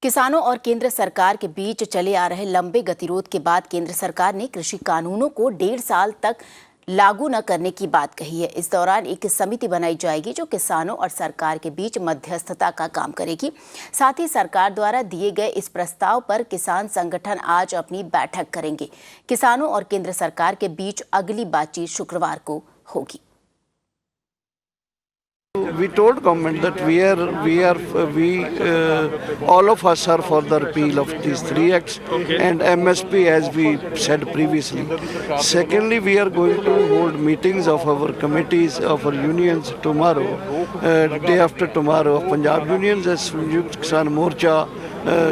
किसानों और केंद्र सरकार के बीच चले आ रहे लंबे गतिरोध के बाद केंद्र सरकार ने कृषि कानूनों को 1.5 साल तक लागू न करने की बात कही है। इस दौरान एक समिति बनाई जाएगी जो किसानों और सरकार के बीच मध्यस्थता का काम करेगी। साथ ही सरकार द्वारा दिए गए इस प्रस्ताव पर किसान संगठन आज अपनी बैठक करेंगे। किसानों और केंद्र सरकार के बीच अगली बातचीत शुक्रवार को होगी। We told government that all of us are for the repeal of these three acts and MSP, as we said previously. Secondly, we are going to hold meetings of our committees, of our unions tomorrow, day after tomorrow, of Punjab unions as Sanyukt Kisan Morcha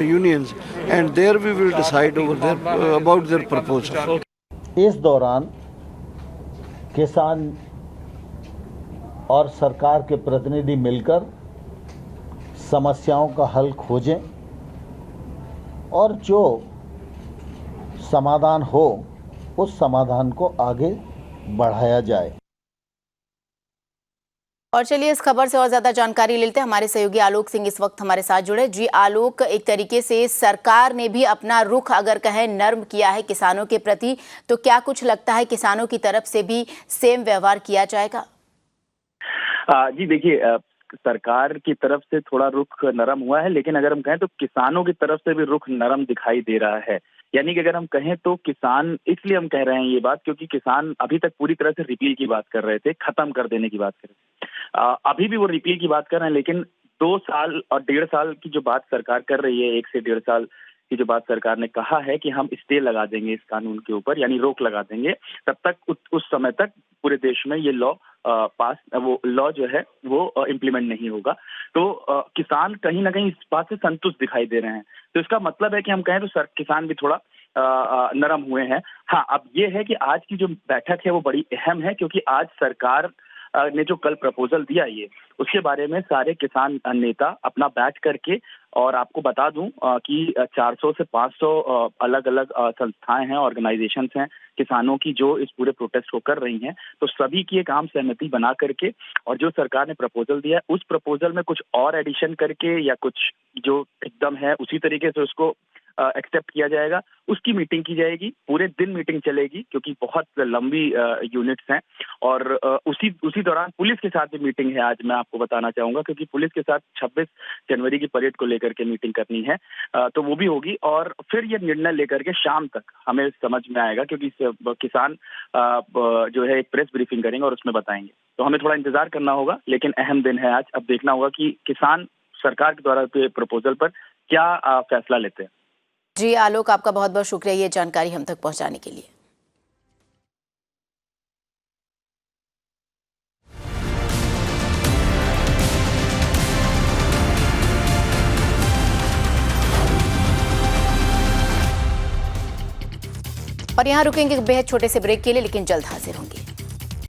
unions, and there we will decide about their proposal. इस दौरान किसान और सरकार के प्रतिनिधि मिलकर समस्याओं का हल खोजें और जो समाधान हो उस समाधान को आगे बढ़ाया जाए। और चलिए इस खबर से और ज्यादा जानकारी लेते हैं। हमारे सहयोगी आलोक सिंह इस वक्त हमारे साथ जुड़े। जी आलोक, एक तरीके से सरकार ने भी अपना रुख अगर कहें नर्म किया है किसानों के प्रति, तो क्या कुछ लगता है किसानों की तरफ से भी सेम व्यवहार किया जाएगा? जी देखिए, सरकार की तरफ से थोड़ा रुख नरम हुआ है, लेकिन अगर हम कहें तो किसानों की तरफ से भी रुख नरम दिखाई दे रहा है। यानी कि अगर हम कहें तो किसान, इसलिए हम कह रहे हैं ये बात क्योंकि किसान अभी तक पूरी तरह से रिपील की बात कर रहे थे, खत्म कर देने की बात कर रहे थे। अभी भी वो रिपील की बात कर रहे हैं, लेकिन 2 साल और 1.5 साल की जो बात सरकार कर रही है, 1 से 1.5 साल की जो बात सरकार ने कहा है कि हम स्टे लगा देंगे इस कानून के ऊपर, यानी रोक लगा देंगे, तब तक उस समय तक पूरे देश में ये लॉ जो है वो इम्प्लीमेंट नहीं होगा। तो किसान कहीं ना कहीं इस बात से संतुष्ट दिखाई दे रहे हैं। तो इसका मतलब है कि हम कहें तो किसान भी थोड़ा नरम हुए हैं। हाँ, अब ये है कि आज की जो बैठक है वो बड़ी अहम है, क्योंकि आज सरकार ने जो कल प्रपोजल दिया ये, उसके बारे में सारे किसान नेता अपना बैठ करके, और आपको बता दूं कि 400 से 500 अलग अलग संस्थाएं हैं, ऑर्गेनाइजेशंस हैं किसानों की, जो इस पूरे प्रोटेस्ट को कर रही हैं। तो सभी की एक आम सहमति बना करके और जो सरकार ने प्रपोजल दिया है उस प्रपोजल में कुछ और एडिशन करके या कुछ जो एकदम है उसी तरीके से उसको एक्सेप्ट किया जाएगा। उसकी मीटिंग की जाएगी, पूरे दिन मीटिंग चलेगी क्योंकि बहुत लंबी यूनिट्स हैं। और उसी दौरान पुलिस के साथ भी मीटिंग है आज, मैं आपको बताना चाहूंगा, क्योंकि पुलिस के साथ 26 जनवरी की परेड को लेकर के मीटिंग करनी है। तो वो भी होगी और फिर ये निर्णय लेकर के शाम तक हमें समझ में आएगा, क्योंकि किसान जो है एक प्रेस ब्रीफिंग करेंगे और उसमें बताएंगे। तो हमें थोड़ा इंतजार करना होगा, लेकिन अहम दिन है आज। अब देखना होगा कि किसान सरकार के द्वारा के प्रपोजल पर क्या फैसला लेते हैं। जी आलोक, आपका बहुत बहुत शुक्रिया ये जानकारी हम तक पहुंचाने के लिए। और यहां रुकेंगे बेहद छोटे से ब्रेक के लिए, लेकिन जल्द हाजिर होंगे।